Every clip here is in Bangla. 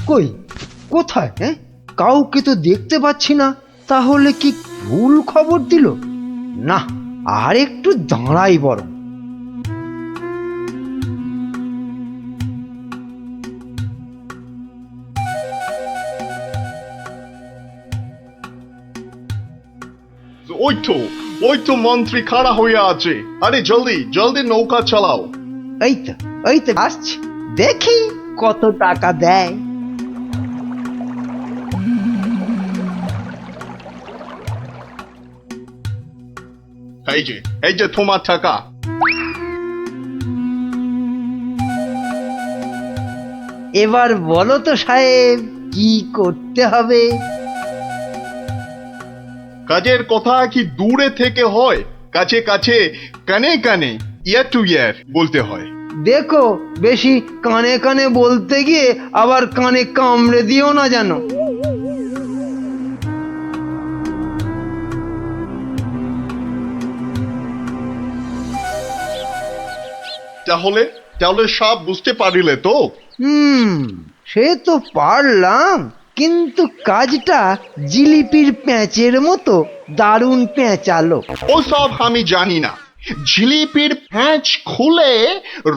কই কোথায়? হ্যাঁ, কাউকে তো দেখতে পাচ্ছি না। তাহলে কি ভুল খবর দিল? না, আর একটু দাঁড়াই বরং। ওই তো মন্ত্রী খাড়া হয়ে আছে। আরে জলদি জলদি নৌকা চালাও। এই তো আসছি, দেখি কত টাকা দেয়। এই যে তোমার টাকা। এবার বলো তো সাহেব, কি করতে হবে? কাজের কথা কি দূরে থেকে হয়? কাছে কাছে, কানে কানে, ইয়ার টু ইয়ার বলতে হয়। দেখো, বেশি কানে কানে বলতে গিয়ে আবার কানে কামড়ে দিও না জানো। তাহলে তাহলে সব বুঝতে পারিলে তো? সে তো পারলাম, কিন্তু কাজটা জিলিপির প্যাঁচের মতো দারুণ পেঁচালো। ও সব আমি জানি না। জিলিপির প্যাঁচ খুলে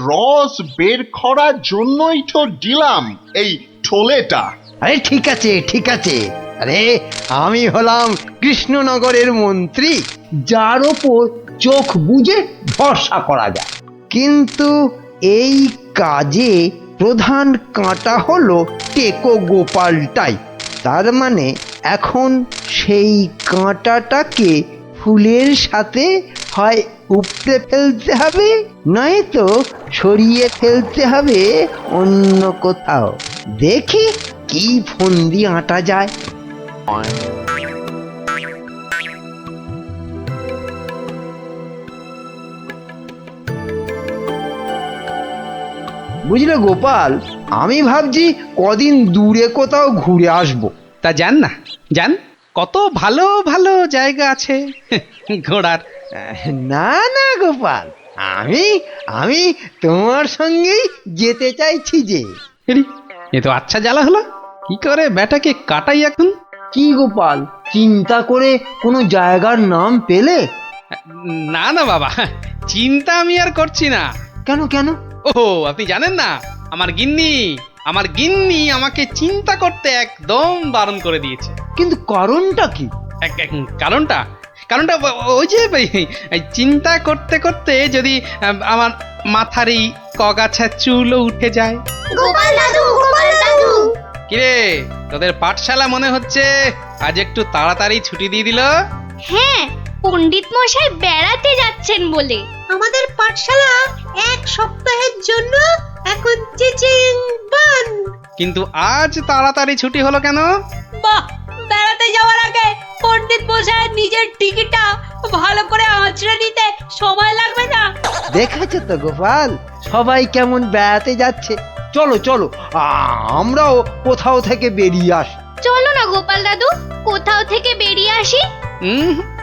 রস বের করার জন্যই তো দিলাম এই ঠোলেটা। আরে ঠিক আছে ঠিক আছে, আরে আমি হলাম কৃষ্ণনগরের মন্ত্রী, যার ওপর চোখ বুজে ভরসা করা যায়। কিন্তু এই কাজে প্রধান কাঁটা হলো টেকো গোপালটাই। তার মানে এখন সেই কাঁটাটাকে ফুলের সাথে হয় উপড়ে ফেলতে হবে, নয়তো সরিয়ে ফেলতে হবে অন্য কোথাও। দেখি কি ফন্দি আঁটা যায়। বুঝলে গোপাল, আমি ভাবছি কদিন দূরে কোথাও ঘুরে আসবো। তা যান না, যান, কত ভালো ভালো জায়গা আছে ঘোরার। না না গোপাল, আমি আমি তোমার সঙ্গেই যেতে চাইছি যে। এরি, এ তো আচ্ছা জ্বালা হলো। কি করে ব্যাটাকে কাটাই এখন? কি গোপাল, চিন্তা করে কোনো জায়গার নাম পেলে? না না বাবা, চিন্তা আমি আর করছি না। কেন কেন? ও আপনি জানেন না, আমার গিন্নি আমাকে চিন্তা করতে একদম বারণ করে দিয়েছে। কিন্তু কারণটা কি? কারণটা কারণটা ওই যে এই চিন্তা করতে করতে যদি আমার মাথার এই কগাছা চুলও উঠে যায়। গোপাল দাদু, গোপাল দাদু। কিরে, তোদের পাঠশালা মনে হচ্ছে আজ একটু তাড়াতাড়ি ছুটি দিয়ে দিল। হ্যাঁ, পণ্ডিত মশাই বেড়াতে যাচ্ছেন বলে। আমাদের পাঠশালা এক সপ্তাহের জন্য এখন চিচিং বন্ধ। কিন্তু আজ তাড়াতাড়ি ছুটি হলো কেন? বাহ, বেড়াতে যাওয়ার আগে পণ্ডিত মশাই নিজের টিকিটটা ভালো করে আঁচড়ে নিতে সময় লাগবে না? দেখেছো তো গোপাল, সবাই কেমন বেড়াতে যাচ্ছে। চলো চলো, আমরাও কোথাও থেকে বেরিয়ে আসি। চলো না গোপাল দাদু, কোথাও থেকে বেরিয়ে আসি।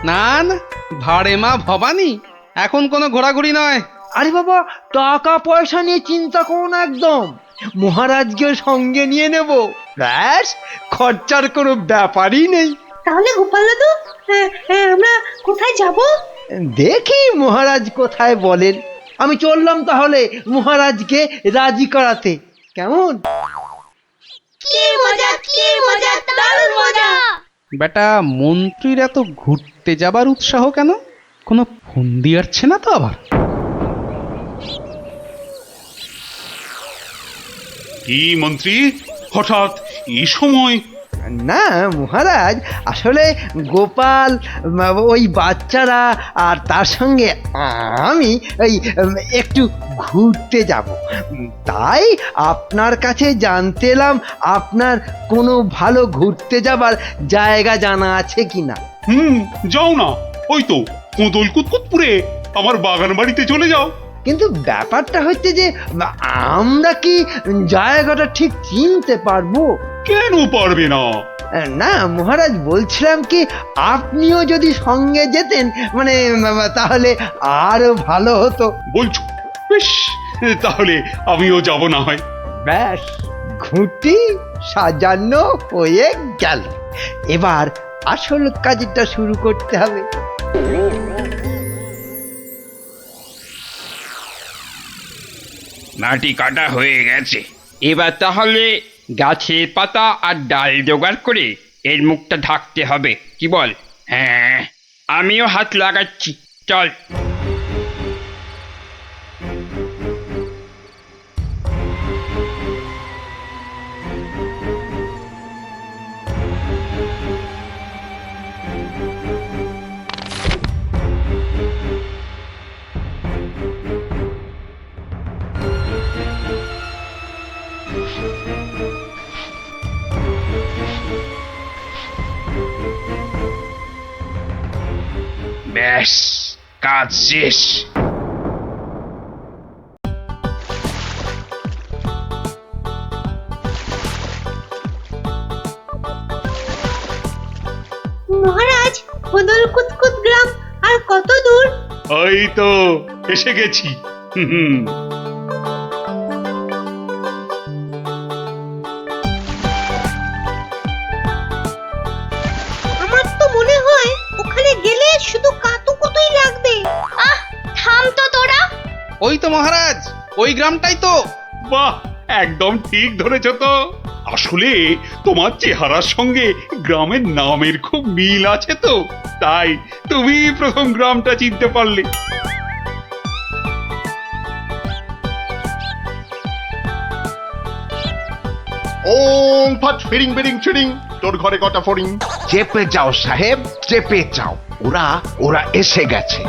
না না, ভাড়ে মা ভবানী, এখন কোনো ঘোরাঘুরি নয়। আরে বাবা, টাকা পয়সা নিয়ে চিন্তা করো না একদম। মহারাজকে সঙ্গে নিয়ে নেব, ব্যাস, খরচার কোনো ব্যাপারই নেই। তাহলে গোপাল দাদু, আমরা কোথায় যাব? দেখি মহারাজ কোথায় বলেন। আমি চললাম তাহলে মহারাজকে রাজি করাতে। কেমন? কি মজা, কি মজা, দারুণ মজা। বেটা মন্ত্রীর এত ঘুরতে যাবার উৎসাহ কেন? কোনো ফন্দি আসছে না তো আবার? কি মন্ত্রী, হঠাৎ এই সময়? না মহারাজ, আসলে গোপাল, ওই বাচ্চারা আর তার সঙ্গে আমি ওই একটু ঘুরতে যাব। তাই আপনার কাছে জানতে এলাম আপনার কোনো ভালো ঘুরতে যাবার জায়গা জানা আছে কিনা। যাও না, ওই তো কোদল কুতকুতপুরে আমার বাগান বাড়িতে চলে যাও। কিন্তু ব্যাপারটা হচ্ছে যে আমরা কি জায়গাটা ঠিক চিনতে পারবো? কেন পারবে না? না মহারাজ, বলছিলাম কি আপনিও যদি সঙ্গে যেতেন, মানে তাহলে আরো ভালো হতো। বলছো? বেশ, তাহলে আমিও যাব না হয়। ব্যাস, ঘুঁটি সাজানো হয়ে গেল। এবার আসল কাজটা শুরু করতে হবে। মাটি কাটা হয়ে গেছে, এবার তাহলে গাছের পাতা আর ডাল জোগাড় করে এর মুখটা ঢাকতে হবে, কি বল? হ্যাঁ, আমিও হাত লাগাচ্ছি, চল। ব্যাস, কাজ শেষ। মহারাজ, খোদল কুতকুত গ্রাম আর কত দূর? ওই তো এসে গেছি। হুম, আমার তো মনে হয় ওখানে গেলে শুধু কাতুকুতুই লাগবে। আহ, থাম তো তোরা। ওই তো মহারাজ, ওই গ্রামটাই তো। বাহ, একদম ঠিক ধরেছ তো। আসলে তোমার চেহারার সঙ্গে গ্রামের নামের খুব মিল আছে তো, তাই তুমি প্রথম গ্রামটা চিনতে পারলে। ওম ফট ফিরিং বিরিং চিরিং, তোর ঘরে কটা ফড়িং? চেপে যাও সাহেব, চেপে যাও, ওরা ওরা এসে গেছে।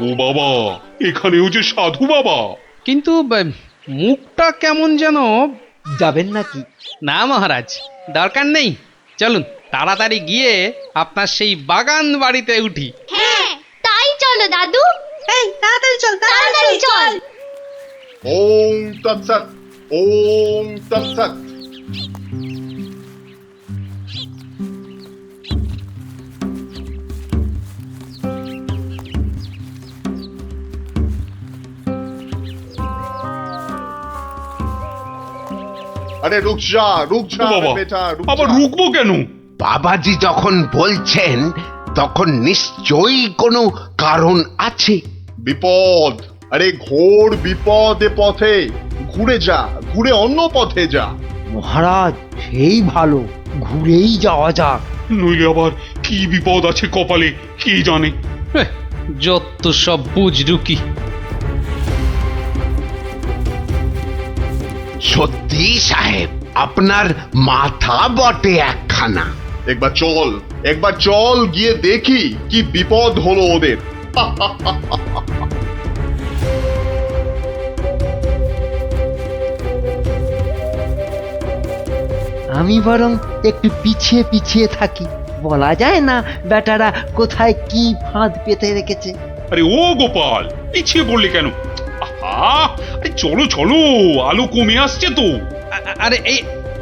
ও বাবা, এখানেও যে সাধু বাবা। কিন্তু মুখটা কেমন যেন। যাবেন নাকি? না মহারাজ, দরকার নেই, চলুন তাড়াতাড়ি গিয়ে আপনার সেই বাগান বাড়িতে উঠি। হ্যাঁ, তাই চলো দাদু। এই তাড়াতাড়ি চল, তাড়াতাড়ি চল। ওম তৎসৎ, ওম তৎসৎ। আরে রুক যা ও বাবা, বেটা, রুক আবার যা। রুকবো কেন? বাবাজি যখন বলছেন তখন নিশ্চয়ই কোনো কারণ আছে। বিপদ, আরে ঘোর বিপদ এ পথে। ঘুরে যা, ঘুরে অন্য পথে যা। মহারাজ, সেই ভালো, ঘুরেই যাওয়া যাক। নইলে আবার কি বিপদ আছে কপালে, কি জানে। হেহ, যত সব বুঝরুকি। সত্যি সাহেব, আপনার মাথা বটে একখানা। একবার চল গিয়ে দেখি কি বিপদ হলো ওদের। আমি বরং একটু পিছিয়ে পিছিয়ে থাকি, বলা যায় না বেটারা কোথায় কি ফাঁদ পেতে রেখেছে। আরে ও গোপাল, পিছিয়ে পড়লে কেন? আহা, আরে চলো চলো, আলো কমে আসছে তো।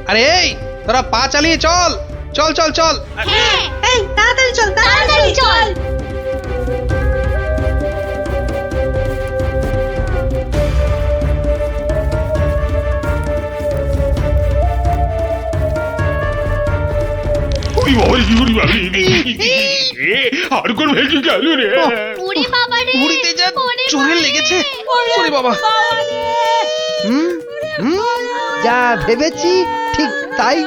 আরে এই তোরা পা চালিয়ে চল, চল চল চল। হ্যাঁ, এই তাড়াতাড়ি চল, তাড়াতাড়ি চল। ওরে বাবা, ওরে বাবা, আর কোন ভেঙে গেল রে। ওরে বাবা রে, উড়িতে যা চোরে লেগেছে। ওরে বাবা, হুম হুম, যা ভেবেছি ঠিক তাই,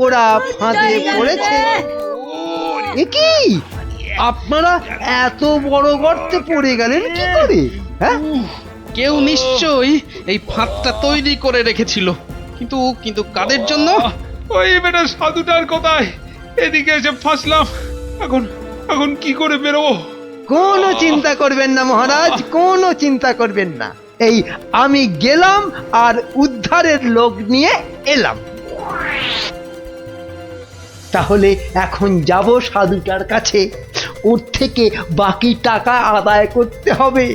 ওরা ফাঁদে পড়েছে। এ কি, আপনারা এত বড় গর্তে পড়ে গেলেন কি করে? হ্যাঁ, কেউ নিশ্চয়ই এই ফাঁদটা তৈরি করে রেখেছিল, কিন্তু কিন্তু কাদের জন্য? ওই বেটা সাধুটার কথায় এদিকে এসে ফাঁসলাম। এখন এখন কি করে বেরোবো? কোনো চিন্তা করবেন না মহারাজ, কোনো চিন্তা করবেন না। এই আমি গেলাম আর উদ্ধারের লোক নিয়ে এলাম। তাহলে এখন যাব সাধুটার কাছে, ওর থেকে বাকি টাকা আদায় করতে হবে।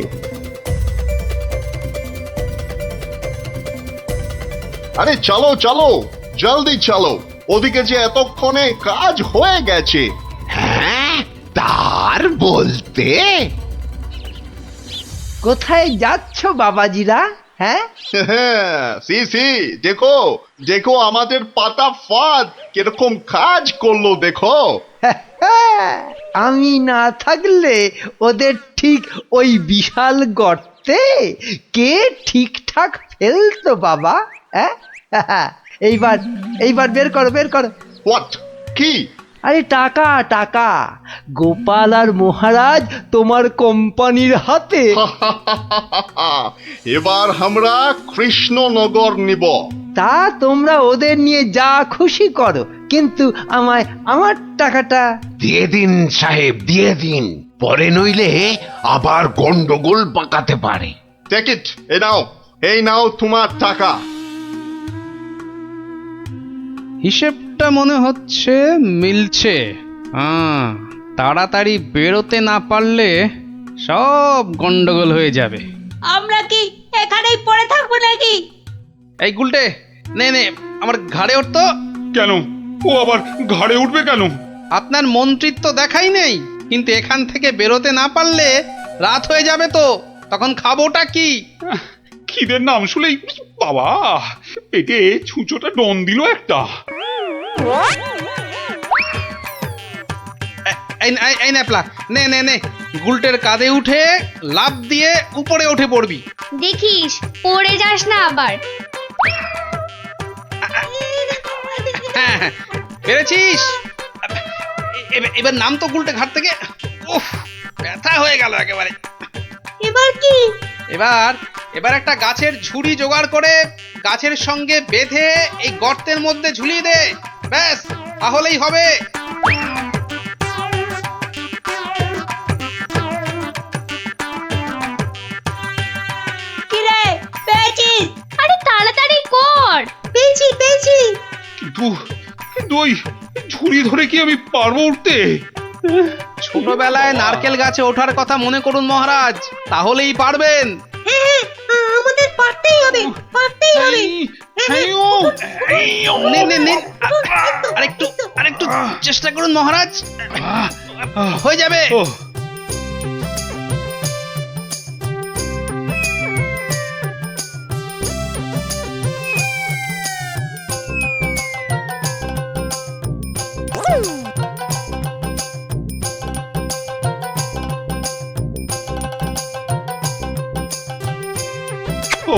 আরে চলো চলো, জলদি চলো, ওদিকে যে এতক্ষণে কাজ হয়ে গেছে। হ্যাঁ, তার বলতে কোথায় যাচ্ছ বাবাজিরা? হ্যাঁ, সি সি, দেখো দেখো আমাদের পাতা ফাঁদ কিরকম কাজ করলো দেখো। আমি না থাকলে ওদের ঠিক ওই বিশাল গর্তে কে ঠিকঠাক ফেলতো বাবা? হ্যাঁ, এইবার এইবার বের করো বের করো। হোয়াট? কি? আরে টাকা টাকা, গোপাল আর মহারাজ তোমার কোম্পানির হাতে। এবার আমরা কৃষ্ণনগর নিব। তা তোমরা ওদের নিয়ে যা খুশি করো, কিন্তু আমায় আমার টাকাটা। দিয়ে দিন সাহেব, দিয়ে দিন, পরে নইলে আবার গন্ডগোল পাকাতে পারে। টেক ইট, এই নাও তোমার টাকা। হিসেবটা মনে হচ্ছে মিলছে। তাড়াতাড়ি বেরোতে না পারলে সব গন্ডগোল হয়ে যাবে। আমরা কি এখানেই পড়ে থাকবো নাকি? এই গুলটে, নে নে আমার ঘাড়ে উঠতো। কেন, ও আবার ঘাড়ে উঠবে কেন? আপনার মন্ত্রিত্ব দেখাই নেই, কিন্তু এখান থেকে বেরোতে না পারলে রাত হয়ে যাবে তো, তখন খাবোটা কি? খিদের নাম শুলেই বাবা পেটে ছুঁচোটা ডন দিল একটা। এই ন্যাপলা, নে নে নে, গুলটের কাঁধে উঠে লাফ দিয়ে উপরে উঠে পড়বি। দেখিস পড়ে যাস না আবার। হ্যাঁ, পেরেছিস? এবার নাম তো গুলটে ঘাট থেকে। উফ, ব্যথা হয়ে গেল একেবারে। এবার কি? এবার একটা গাছের ঝুড়ি জোগাড় করে গাছের সঙ্গে বেঁধে এই গর্তের মধ্যে ঝুলিয়ে দে, ব্যাস তাহলেই হবে। কিরে, পেয়েছিস? আরে তাড়াতাড়ি কর। পেয়েছি। কিন্তু ওই ঝুড়ি ধরে কি আমি পারবো উঠতে? ছোটবেলায় নারকেল গাছে ওঠার কথা মনে করুন মহারাজ, তাহলেই পারবেন। আমাদের পারতেই হবে। নে, আরেকটু চেষ্টা করুন মহারাজ, হয়ে যাবে।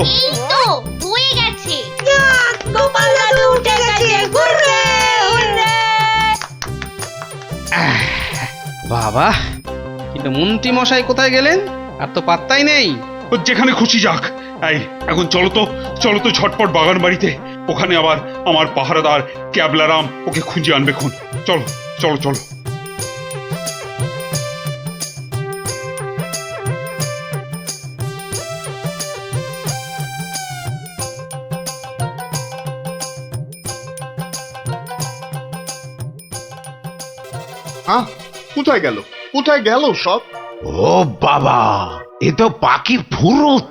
এই তো হয়ে গেছে। গোপাল দাদু উঠে গেছে। Hooray hooray. বাবা, কিন্তু মন্ত্রী মশাই কোথায় গেলেন? আর তো পাত্তাই নেই। ও যেখানে খুশি যাক। এই এখন চলো তো ঝটপট বাগান বাড়িতে, ওখানে আবার আমার পাহারাদার ক্যাবলারাম ওকে খুঁজে আনবে খুন। চলো। হ্যাঁ, কোথায় গেল সব? ও বাবা, এ তো পাখির ফুরুত।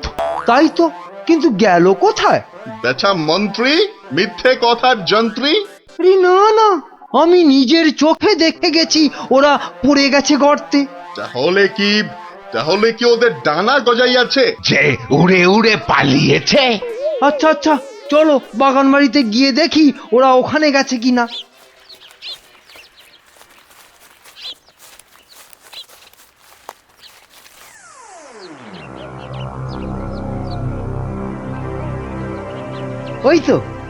তাই তো, কিন্তু গেল কোথায়? বেটা মন্ত্রী, মিথ্যে কথার যন্ত্রী। আরে না না, আমি নিজের চোখে দেখে গেছি ওরা পড়ে গেছে গর্তে। তাহলে কি ওদের ডানা গজাইয়াছে? যে উড়ে উড়ে পালিয়েছে। আচ্ছা, চলো বাগান বাড়িতে গিয়ে দেখি ওরা ওখানে গেছে কিনা।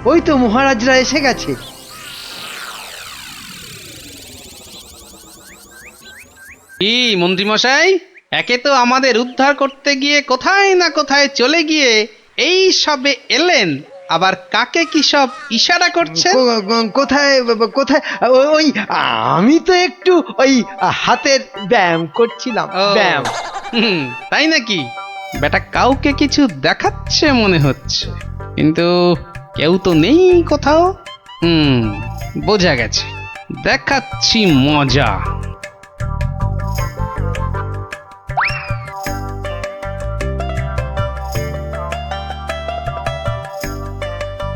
ওই তো মহারাজরা এসে গেছে। কি মন্ত্রী মশাই, একে তো আমাদের উদ্ধার করতে গিয়ে কোথায় না কোথায় চলে গিয়ে এই সবে এলেন, আবার কাকে কি সব ইশারা করছেন? কোথায় ওই আমি তো একটু ওই হাতের ব্যায়াম করছিলাম। ও, ব্যায়াম। তাই নাকি? বেটা কাউকে কিছু দেখাচ্ছে মনে হচ্ছে, কিন্তু কেউ তো নেই কোথাও। বোঝা গেছে, দেখাচ্ছি মজা।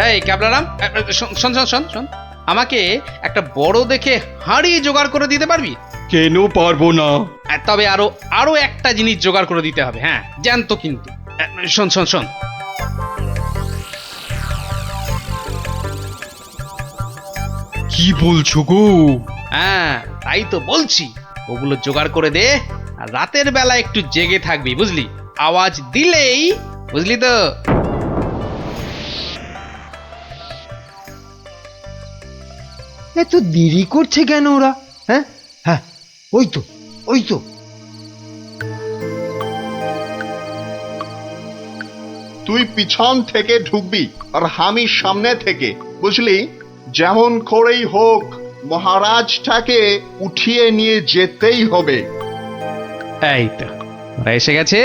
এই ক্যাবলারাম, শোন, আমাকে একটা বড় দেখে হাঁড়ি জোগাড় করে দিতে পারবি? কেন পারবো না? তবে আরো আরো একটা জিনিস জোগাড় করে দিতে হবে, হ্যাঁ জানতো কিন্তু। শোন শোন শোন, কি বলছো গো? হ্যাঁ তাই তো বলছি, ওগুলো জোগাড় করে দে, আর রাতের বেলা একটু জেগে থাকবি বুঝলি, আওয়াজ দিলেই, বুঝলি তো। এত দেরি করছে কেন ওরা? হ্যাঁ হ্যাঁ, ওই তো ওই তো। তুই পিছন থেকে ঢুকবি আর আমি সামনে থেকে, বুঝলি? যেমন করেই হোক মহারাজটাকে উঠিয়ে নিয়ে যেতেই হবে। এই তো ওরা এসে গেছে,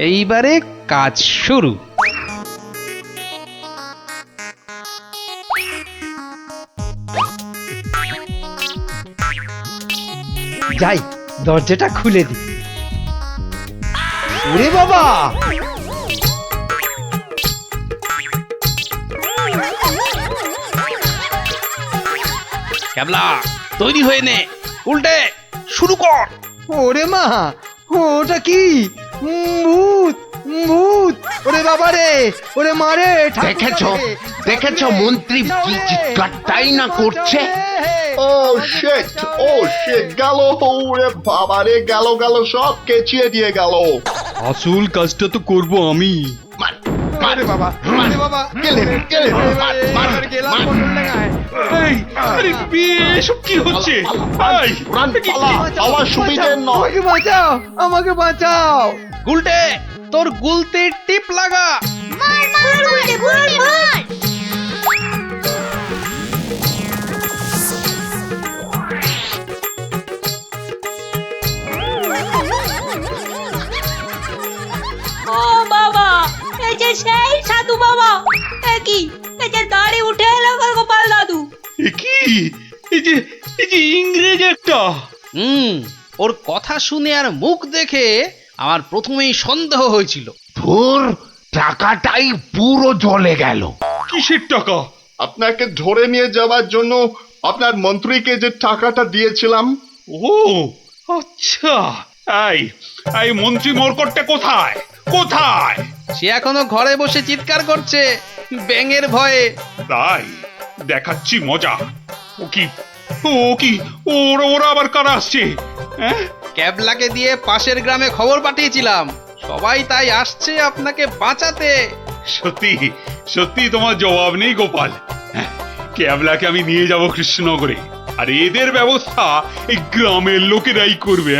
এইবারে কাজ শুরু। যাই, দরজাটা খুলে দি। ওরে বাবা, ক্যাবলা তৈরি হয়ে নে, উল্টে শুরু কর। ওরে মা, ওটা কি? ভূত, ভূত! ওরে বাবা রে, ওরে মারে! দেখেছো দেখেছো মন্ত্রী কি চিৎকারটাই না করছে। ও শিট, ও শিট, গেল! ওরে বাবা রে, গেল গেল, সব কেচিয়ে দিয়ে গেল। আসল কাজটা তো করব আমি। মার, ওরে বাবা, ওরে বাবা! গেলেন, গেলেন, মার, মার, এবার গেলাম মার। বটল ডাঙায়। এই, আরে এসব কি হচ্ছে? এই, রান, পালা, পালা সুবিধে নয়। আমাকে বাঁচাও, আমাকে বাঁচাও! গুলটে তোর গুলতির টিপ লাগা। মার মার মার মার মার। ও বাবা, এই যে সেই সাধু বাবা, কি এই যে দাড়ি উঠে এলো গোপাল দাদু। এ কি? এই যে ইংরেজ একটা। ওর কথা শুনে আর মুখ দেখে আমার প্রথমেই সন্দেহ হয়েছিল। ধুর, টাকাটাই পুরো জ্বলে গেল। কিসের টাকা? আপনাকে ধরে নিয়ে যাওয়ার জন্য আপনার মন্ত্রীকে যে টাকাটা দিয়েছিলাম। ও আচ্ছা, এই মন্ত্রী মরকটটা কোথায়? কোথায়? সে এখনো ঘরে বসে চিৎকার করছে ব্যাঙের ভয়ে। তাই দেখাচ্ছি মজা। ও কি, ওরা আবার কারা আসছে? হ্যাঁ, ক্যাবলাকে দিয়ে পাশের গ্রামে খবর পাঠিয়েছিলাম, সবাই তাই আসছে আপনাকে বাঁচাতে। সত্যি সত্যি তোমার জবাব নেই গোপাল। হ্যাঁ, ক্যাবলাকে আমি নিয়ে যাব কৃষ্ণনগরে, আর এদের ব্যবস্থা এই গ্রামের লোকেরাই করবে।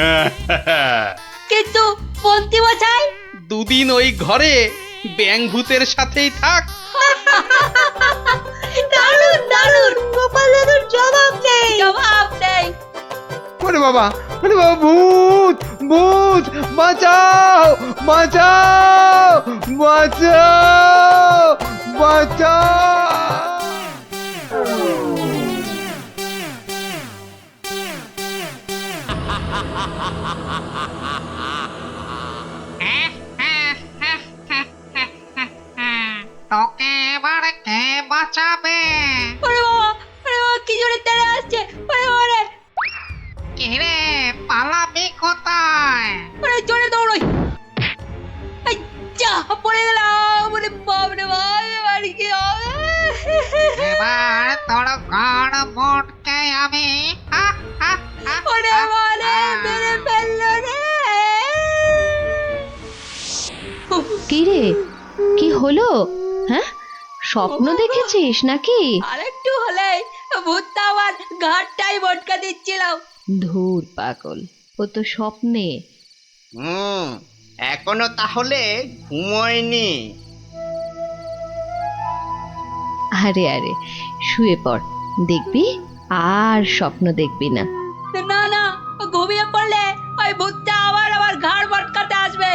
হ্যাঁ, কিন্তু মন্ত্রী মশাই, দুদিন ওই ঘরে ব্যাঙ ভূতের সাথেই থাক। দারুণ দারুণ, গোপাল দাদুর জবাব নেই, জবাব নেই। ওরে বাবা, ওরে বাবা! ভূত, ভূত! বাঁচাও, বাঁচাও, বাঁচাও, বাঁচাও! তোকে এবার কে বাঁচাবে? ওরে বাবা, কি জোরে তেড়ে আসছে! ওরে বাবা রে, কিরে পালাবি কোথায়? ওরে জোরে দৌড়ই! এই যা, পড়ে গেলাম! ওরে বাপ রে বাপ, এবার কি হবে? এবার তোর ঘর মোটকে আমি ওরে বাবা রে, মেরে ফেললো রে! কি রে, কি হলো? হ্যাঁ, স্বপ্ন দেখেছিস নাকি? আরেকটু হলে ভূতটা আমার ঘাটটাই মটকা দিচ্ছিল। ধুর পাগল, ও তো স্বপ্নে। এখনো তাহলে ঘুমোয়নি? আরে আরে, শুয়ে পড়, দেখবি আর স্বপ্ন দেখবি না। না না, ঘুমিয়ে পড়লে ওই ভূতটা আবার আমার ঘাড় মটকাতে আসবে।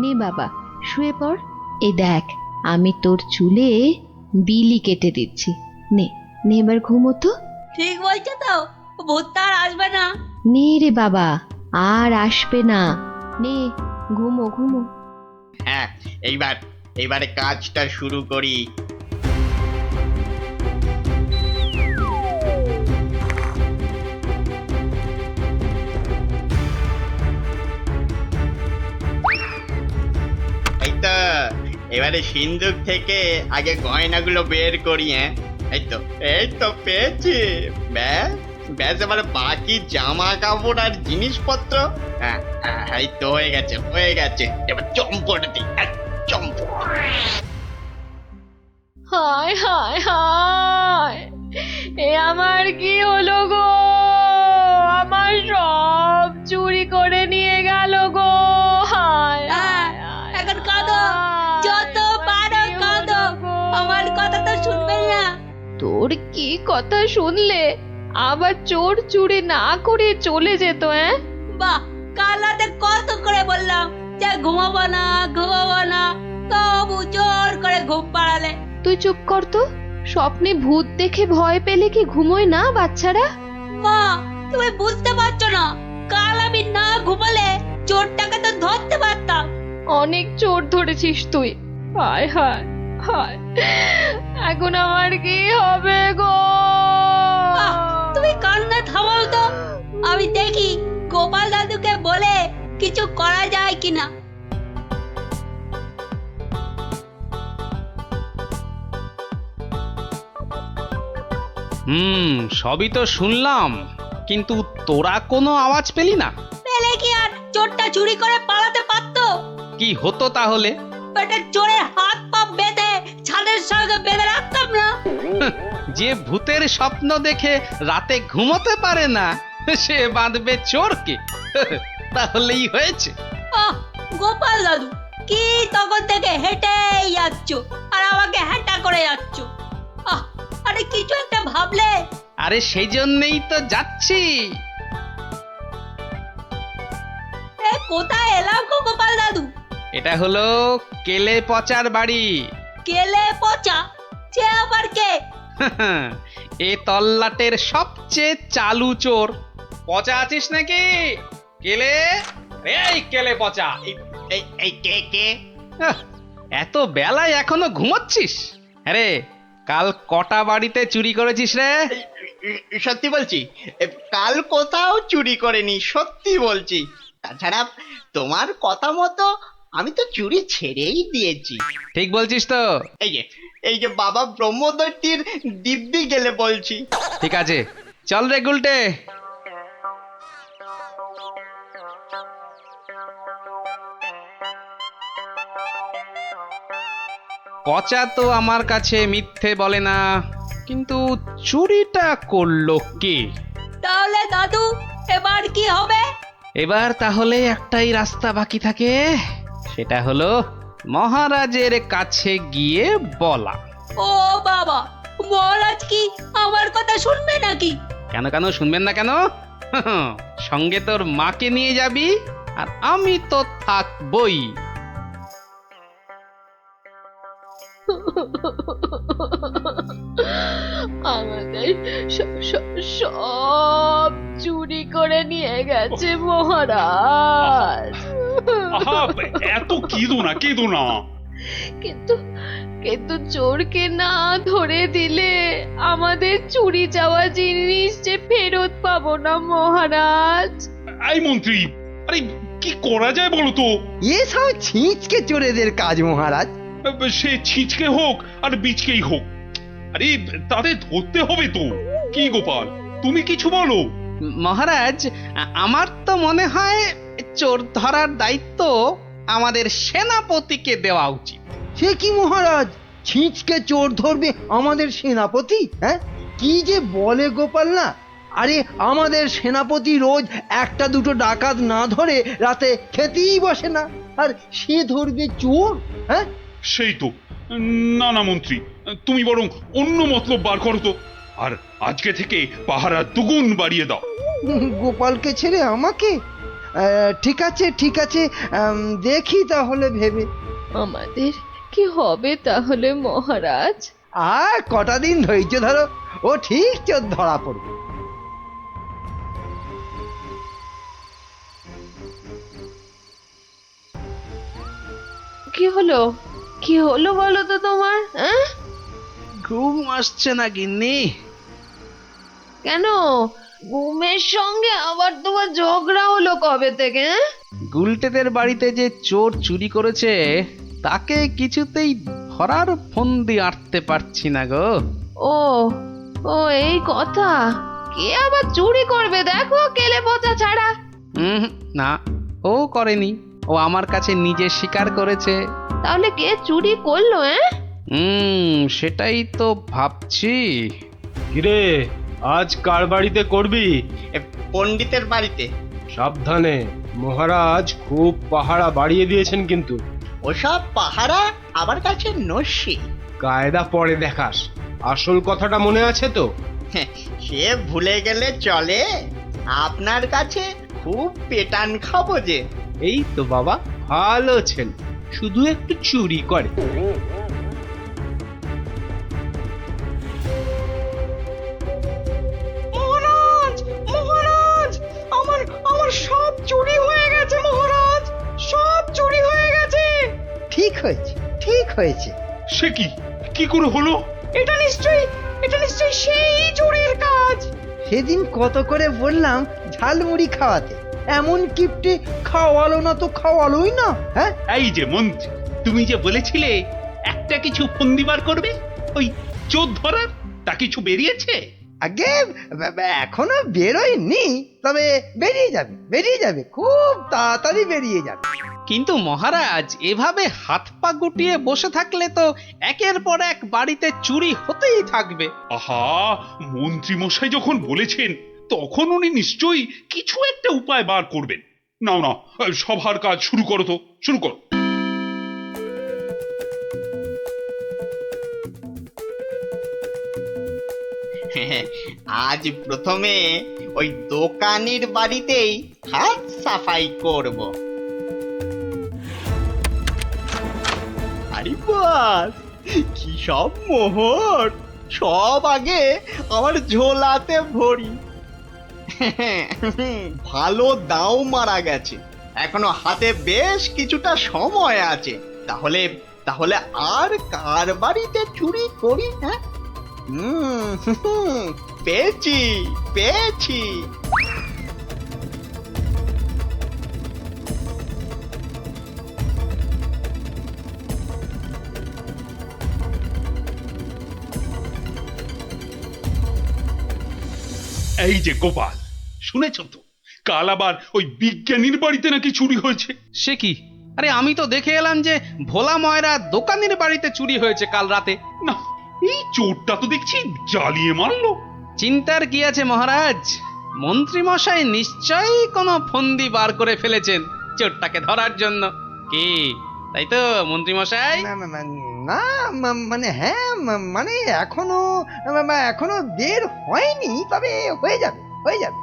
নে বাবা, শুয়ে পড়। এই দেখ, আমি তোর চুলে বিলি কেটে দিচ্ছি। নে নে, এবার ঘুমো তো। ঠিক বলছো তো, ভূতটা আর আসবে না? নে রে বাবা, আর আসবে না। নে, ঘুমো ঘুমো। হ্যাঁ, এইবারে কাজটা শুরু করি। এবারে সিন্ধুক থেকে আগে গয়নাগুলো বের করি। হ্যাঁ, এই তো পেয়েছি। ব্যাস ব্যাস, এবারে বাকি জামা কাপড় আর জিনিসপত্র। হ্যাঁ হ্যাঁ, এই তো হয়ে গেছে হয়ে গেছে। এবার চম্পট দিই, চম্পট। হায় হায় হায়, এ আমার কি হলো গো? আমার সব চুরি করে নিয়ে গেল গো। হায় এখন কাঁদো, যত পারো কাঁদো, আমার কথা তো শুনবে না। তোর কি কথা শুনলে আবার চোর চুরি না করে চলে যেত? বাহ, কাল রাতে কত করে বললাম যে ঘুমাবো না ঘুমাবো না, তবু জোর করে ঘুম পাড়ালে। তুই চুপ কর তো। স্বপ্নে ভূত দেখে ভয় পেলে কি ঘুমোয় না বাচ্চারা? মা, তুমি বুঝতে পারছো না, কাল আমি না ঘুমালে চোরটাকে তো ধরতে পারতাম। অনেক চোর ধরেছিস তুই। হায় হায় হায়, এখন আমার কি হবে গো? তুমি কান্না থামাও তো, আমি দেখি গোপাল দাদুকে বলে কিছু করা যায় কিনা। সবই তো শুনলাম, কিন্তু তোরা কোনো আওয়াজ পেলি না? পেলে কি আর চোরটা চুরি করে পালাতে পারতো? কি হতো তাহলে? পেটের চোরের হাত পা বেঁধে ছাদের সঙ্গে বেঁধে রাখতাম না। যে ভূতের স্বপ্ন দেখে রাতে ঘুমোতে পারে না, সে বাঁধবে চোরকে। তাহলেই হয়েছে। গোপাল দাদু, কি তখন থেকে হেঁটেই যাচ্ছ আর আমাকে হ্যাঁটা করে যাচ্ছ? আরে কিছু একটা ভাবলে। আরে সেই জন্যই তো যাচ্ছি। কোথায় এলাম গো গোপাল দাদু? এটা হলো কেলে পচার বাড়ি। কেলে পচা? সে আবার কে? এ তল্লাটের সবচেয়ে চালু চোর। পচা আছিস নাকি? কেলে, এই কেলে পচা। এই কে কে? এত বেলায় এখনো ঘুমাচ্ছিস? আরে কাল কটা বাড়িতে চুরি করেছিস রে? সত্যি বলছি, কাল কোথাও চুরি করেনি, সত্যি বলছি। তাছাড়া তোমার কথা মতো আমি তো চুরি ছেড়েই দিয়েছি। ঠিক বলছিস তো? এই যে বাবা ব্রহ্মদৈত্যের দিব্যি গেলে বলছি। ঠিক আছে, চল রে গুলটে। পচা তো আমার কাছে মিথ্যে বলে না, কিন্তু চুরিটা করলো কে? তাহলে দাদু এবার কি হবে? এবার তাহলে একটাই রাস্তা বাকি থাকে, সেটা হলো মহারাজের কাছে গিয়ে বলা। ও বাবা, মহারাজ কি আমার কথা শুনবে নাকি? কেন কেন শুনবেন না কেন? সঙ্গে তোর মাকে নিয়ে যাবি, আর আমি তো থাকবই। আমাদের সব চুরি করে নিয়ে গেছে মহারাজ। এত কেঁদো না। কিন্তু চোরকে না ধরে দিলে আমাদের চুরি যাওয়া জিনিস যে ফেরত পাবো না মহারাজ। এই মন্ত্রী, আরে কি করা যায় বলো তো? এসব ছিঁচকে চোরেদের কাজ মহারাজ। সে ছিচকে হোক আর বিচকেই হোক, আরে তাদের ধরতে হবে তো। কি গোপাল, তুমি কিছু বলো। মহারাজ, আমার তো মনে হয় চোর ধরার দায়িত্ব আমাদের সেনাপতিকে দেওয়া উচিত। সে কি মহারাজ, ছিঁচকে চোর ধরবে আমাদের সেনাপতি? হ্যাঁ, কি যে বলে গোপাল না। আরে আমাদের সেনাপতি রোজ একটা দুটো ডাকাত না ধরে রাতে খেতেই বসে না, আর সে ধরবে চোর? হ্যাঁ, সেই তো। না না মন্ত্রী, তুমি বরং অন্য মতলব বার করো তো, আর আজকে থেকে পাহারা দুগুণ বাড়িয়ে দাও। গোপালকে ছেড়ে আমাকে? ঠিক আছে ঠিক আছে, দেখি তাহলে ভেবে। আমাদের কি হবে তাহলে মহারাজ? আর কটা দিন ধৈর্য ধরো, ও ঠিক চোর ধরা পড়বে। কি হলো বলো তো তোমার? ঘুম আসছে না গিন্নি? কেন, ঘুমের সঙ্গে আবার তোমার ঝগড়া হলো কবে থেকে? গুলটেদের বাড়িতে যে চোর চুরি করেছে, তাকে কিছুতেই ধরার ফন্দি আঁটতে পারছি না গো। ও ও এই কথা। কে আবার চুরি করবে দেখো, কেলে পচা ছাড়া। না, ও করেনি। ও আমার কাছে নিজে স্বীকার করেছে। তাহলে কে চুরি করলো? সেটাই তো ভাবছি। কিরে, আজ কার বাড়িতে করবি? এ, পণ্ডিতের বাড়িতে। সাবধানে, মহারাজ খুব পাহারা বাড়িয়ে দিয়েছেন কিন্তু। ওসব পাহারা আমার কাছে নস্যি। কায়দা পরে দেখাস, আসল কথাটা মনে আছে তো? সে ভুলে গেলে চলে। আপনার কাছে খুব পেটান খাবো যে। এই তো বাবা, ভালো ছেলে, শুধু একটু চুরি করে। মহারাজ, মহারাজ, আমার সব চুরি হয়ে গেছে মহারাজ, সব চুরি হয়ে গেছে। ঠিক হয়েছে, ঠিক হয়েছে। সে কি, কি করে হলো? এটা নিশ্চয়ই সেই চোরের কাজ। সেদিন কত করে বললাম ঝালমুড়ি খাওয়াতে, এমন কিপটে খাওয়ালো না তো খাওয়ালোই না। হ্যাঁ, এই যে মন্ত্রী, তুমি যে বলেছিলে একটা কিছু ফন্দি বার করবে ওই চোর ধরার, তা কিছু বেরিয়েছে? আগে এখনো বেরোয়নি, তবে বেরিয়ে যাবে, বেরিয়ে যাবে, খুব তাড়াতাড়ি বেরিয়ে যাবে। কিন্তু মহারাজ, এভাবে হাত পা গুটিয়ে বসে থাকলে তো একের পর এক বাড়িতে চুরি হতেই থাকবে। আহা, মন্ত্রী মশাই যখন বলেছেন তখন উনি নিশ্চয়ই কিছু একটা উপায় বার করবেন। নাও না, সভার কাজ শুরু করো তো, শুরু করো। আজ প্রথমে ওই দোকানির বাড়িতেই হাত সাফাই করব। আরে বাস, কি সব মোহর! সব আগে আমার ঝোলাতে ভরি। ভালো দাও মারা গেছে, এখনো হাতে বেশ কিছুটা সময় আছে। তাহলে তাহলে আর কার বাড়িতে চুরি করি? হ্যাঁ, পেয়েছি পেয়েছি। এই যে গোপাল, শুনেছ তো কাল আবার ওই বিজ্ঞানীর বাড়িতে নাকি চুরি হয়েছে? সে কি? আরে আমি তো দেখে এলাম যে ভোলা ময়রা দোকানের বাড়িতে চুরি হয়েছে কাল রাতে। না, এই চোরটা তো দেখছি জ্বালিয়ে মারলো। চিন্তার কি আছে মহারাজ, মন্ত্রী মশাই নিশ্চয়ই কোনো ফন্দি বার করে ফেলেছেন চোরটাকে ধরার জন্য। কি তাই তো মন্ত্রী মশাই? না, মানে হ্যাঁ, মানে এখনো বের হয়নি, তবে হয়ে যাবে, হয়ে যাবে।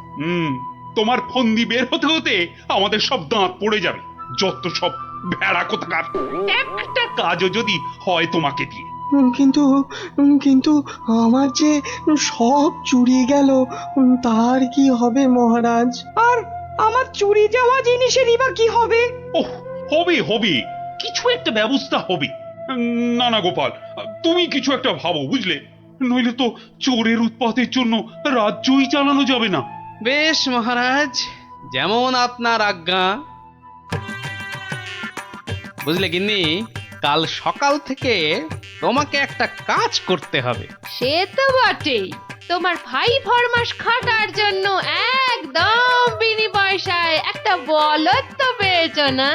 তোমার ফন্দি বের হতে হতে আমাদের সব দাঁত পড়ে যাবে। যত সব ভেড়া কোথাকার, একটা কাজও যদি হয় তোমাকে দিয়ে। কিন্তু আমার যে সব চুরি গেল, তার কি হবে মহারাজ? আর আমার চুরি যাওয়া জিনিসেরই বা কি হবে? ওহ, হবে হবে, কিছু একটা ব্যবস্থা হবে। না না গোপাল, তুমি কিছু একটা ভাবো, বুঝলে? নইলে তো চোরের উৎপাতের জন্য রাজ্যই চালানো যাবে না। বেশ মহারাজ, যেমন আপনার আজ্ঞা। বুঝলে গিন্নি, কাল সকাল থেকে তোমাকে একটা কাজ করতে হবে। সে তো বটেই, তোমার ভাই ফরমাস খাটার জন্য একদম বিনি পয়সায় একটা বলদ তো পেয়েছো না?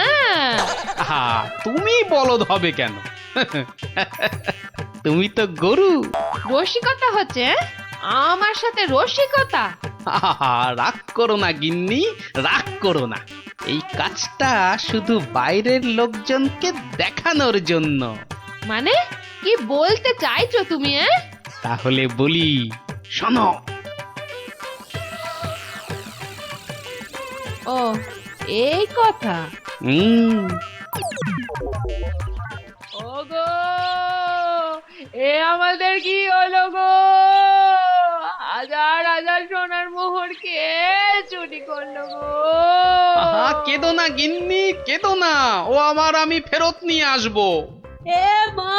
তুমি বলদ হবে কেন? তুমি তো গরু। রসিকতা হচ্ছে? আমার সাথে রসিকতা? রাগ করো না গিন্নি, রাগ করো না। এই কাজটা শুধু বাইরের লোকজনকে দেখানোর জন্য। মানে কি বলতে চাইছো তুমি? তাহলে বলি, শোনো। ও, এই কথা। ওগো, এ আমাদের কি হলো গো? হাজার হাজার সোনার মোহর কে চুরি করলো গো? কেদো না গিন্নি, কেদো না, ও আমার আমি ফেরত নিয়ে আসবো। এ মা,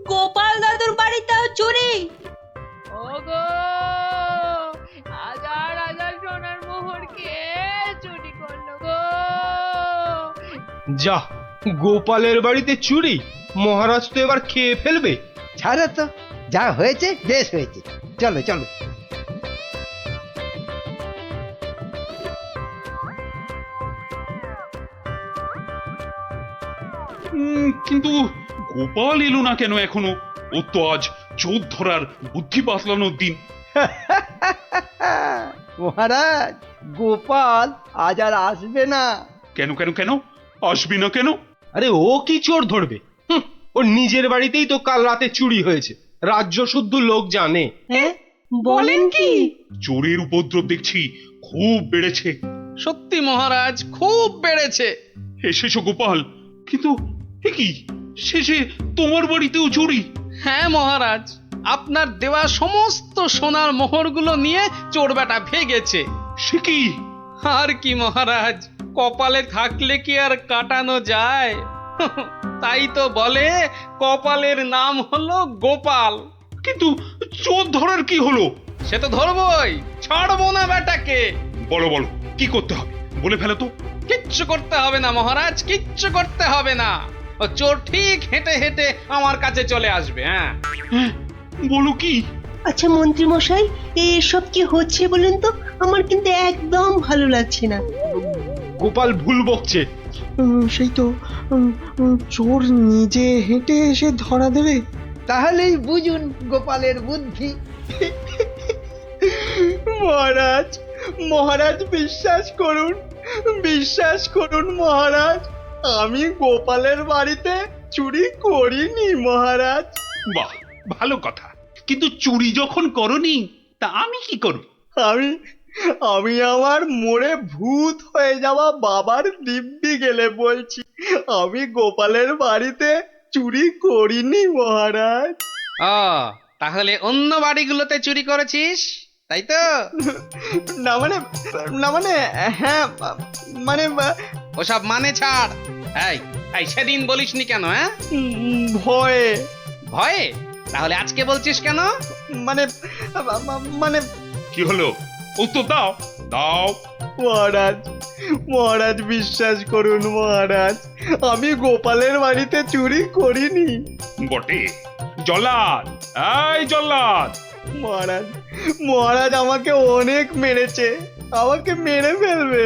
গোপাল দাদুর বাড়িতেও চুরি? ওগো, হাজার হাজার সোনার মোহর কে চুরি করলো গো? যা গোপালের বাড়িতে চুরি? মহারাজ তো এবার খেয়ে ফেলবে। ছাড়ো তো, যা হয়েছে বেশ হয়েছে, চলো চলো। কিন্তু গোপাল এলো না কেন এখনো? ও তো আজ চোর ধরার বুদ্ধি বাতলানোর দিন। মহারাজ, গোপাল আজ আর আসবে না। কেন কেন কেন আসবি না কেন? আরে ও কি চোর ধরবে? ওর নিজের বাড়িতেই তো কাল রাতে চুরি হয়েছে, রাজ্য শুদ্ধ লোক জানে। হ্যাঁ, বলেন কি? চোরের উপদ্রব দেখছি খুব বেড়েছে। সত্যি মহারাজ, খুব বেড়েছে। এসেছো গোপাল, কিন্তু এ কি, শেষে তোমার বাড়িতেও চুরি? হ্যাঁ মহারাজ, আপনার দেওয়া সমস্ত সোনার মোহরগুলো নিয়ে চোর বেটা ভেগেছে। সে কি? আর কি মহারাজ, কপালে থাকলে কি আর কাটানো যায়? তাই তো বলে কপালের নাম হলো গোপাল। কিন্তু চোর ধরার কি হলো? সে তো ধরবই, ছাড়বো না বেটাকে। বলো বলো, কি করতে হবে বলে ফেলো তো। কিচ্ছু করতে হবে না মহারাজ, কিচ্ছু করতে হবে না। ও চোর ঠিক হেঁটে হেঁটে আমার কাছে চলে আসবে। হ্যাঁ, বলো কি? আচ্ছা মন্ত্রী মশাই, এসব কি হচ্ছে বলুন তো? আমার কিন্তু একদম ভালো লাগছে না। গোপাল ভুল বকছে। সেই তো, চোর নিজে হেঁটে এসে ধরা দেবে। তাহলেই বুঝুন গোপালের বুদ্ধি। মহারাজ, মহারাজ বিশ্বাস করুন, বিশ্বাস করুন মহারাজ, আমি গোপালের বাড়িতে চুরি করিনি মহারাজ। বাহ, ভালো কথা। কিন্তু চুরি যখন করনি, তা আমি কি করব? আমি আমার মোড়ে ভূত হয়ে যাওয়া বাবার দিব্যি গেলে বলছি, আমি গোপালের বাড়িতে চুরি করিনি মহারাজ। ও, তাহলে অন্য বাড়িগুলোতে চুরি করেছিস, তাই তো? না মানে হ্যাঁ, মানে ওসব মানে ছাড়। এই এই সেদিন বলিসনি কেন? হ্যাঁ, ভয়ে। ভয়ে? তাহলে আজকে বলছিস কেন? মানে মানে কি হলো? উত্তর দাও, দাও। মহারাজ, মহারাজ বিশ্বাস করুন মহারাজ, আমি গোপালের বাড়িতে চুরি করিনি। বটে? জল্লাদ, এই জল্লাদ! মহারাজ, মহারাজ আমাকে অনেক মেরেছে, আমাকে মেরে ফেলবে।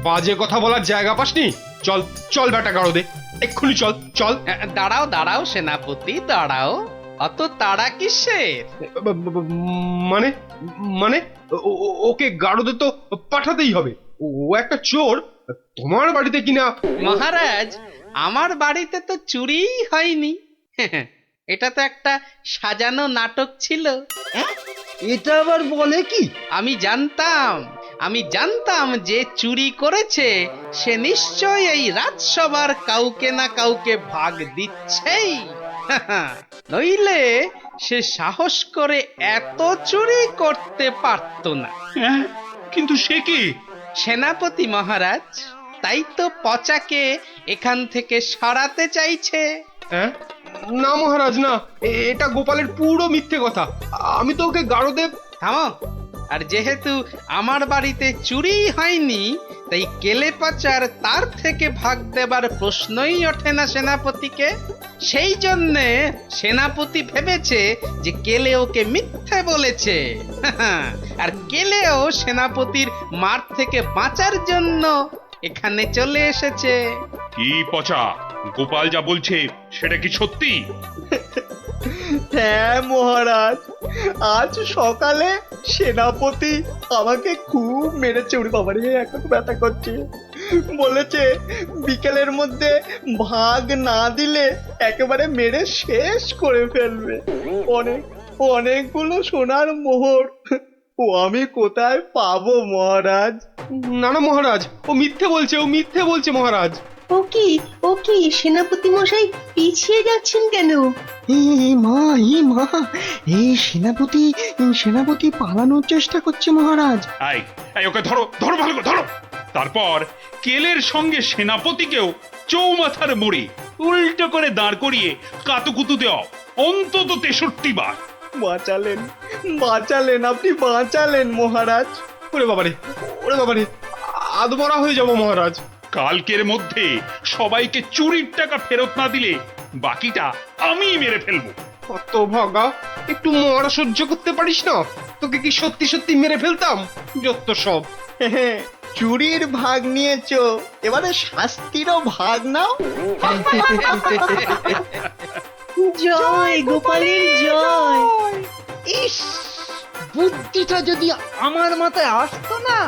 বাজে কথা বলার জায়গা পাসনি? চল চল বেটা গাড়ো দে, এক্ষুনি চল চল। দাঁড়াও দাঁড়াও সেনাপতি, দাঁড়াও। অত তাড়া কিসের? মানে মানে ওকে গাড়োদে তো পাঠাতেই হবে। ও একটা চোর, তোমার বাড়িতে কিনা। মহারাজ, আমার বাড়িতে তো চুরিই হয়নি। এটা তো একটা সাজানো নাটক ছিল। এটা আবার বলে কি? আমি জানতাম যে চুরি করেছে সে নিশ্চয়ই এই রাজসভার কাউকে না কাউকে ভাগ দিচ্ছেই। নইলে সে সাহস করে এত চুরি করতে পারত না। কিন্তু সে কি? সেনাপতি মহারাজ, তাই তো পচাকে এখান থেকে সরাতে চাইছে। হ্যাঁ? না মহারাজ না, এটা গোপালের পুরো মিথ্যে কথা। আমি তো ওকে গাড়োদে। থামো। আর যেহেতু আমার বাড়িতে চুরি হয়নি, তাই কেলে পচার তার থেকে ভাগ দেবার প্রশ্নই ওঠে না সেনাপতিকে। সেই জন্যে সেনাপতি ভেবেছে যে কেলে ওকে মিথ্যে বলেছে। আর কেলেও সেনাপতির মার থেকে বাঁচার জন্য এখানে চলে এসেছে। কি পচা, গোপাল যা বলছে সেটা কি সত্যি? হ্যাঁ মহারাজ, আজ সকালে সেনাপতি আমাকে খুব মেরেছে। উড়ি বাবারে, এখন ব্যথা করছে। বলেছে বিকেলের মধ্যে ভাগ না দিলে একেবারে মেরে শেষ করে ফেলবে। অনেকগুলো সোনার মোহর ও আমি কোথায় পাবো মহারাজ? না না মহারাজ, ও মিথ্যে বলছে মহারাজ। ও কি সেনাপতি মশাই পিছিয়ে যাচ্ছেন কেন? মা এই সেনাপতি পালানোর চেষ্টা করছে মহারাজ। এই ওকে ধরো, ধরো, ভালো করে ধরো। তারপর কেলের সঙ্গে সেনাপতিকেও চৌমাথার মোড়ে উল্টো করে দাঁড় করিয়ে কাতুকুতু দেওয়া অন্তত 63 বার। বাঁচালেন আপনি, বাঁচালেন মহারাজ। ওরে বাবারে, আদমরা হয়ে যাবো মহারাজ। কালকের মধ্যে সবাইকে চুরির টাকা ফেরত না দিলে বাকিটা আমি মেরে ফেলবো। কত ভাগা, একটু মরা সহ্য করতে পারিস না? তোকে কি সত্যি সত্যি মেরে ফেলতাম? যত সব। চুরির ভাগ নিয়েছো, এবারে শাস্তিরও ভাগ নাও। জয় গোপালের জয়। ইস, বুদ্ধিটা যদি আমার মাথায় আসতো না,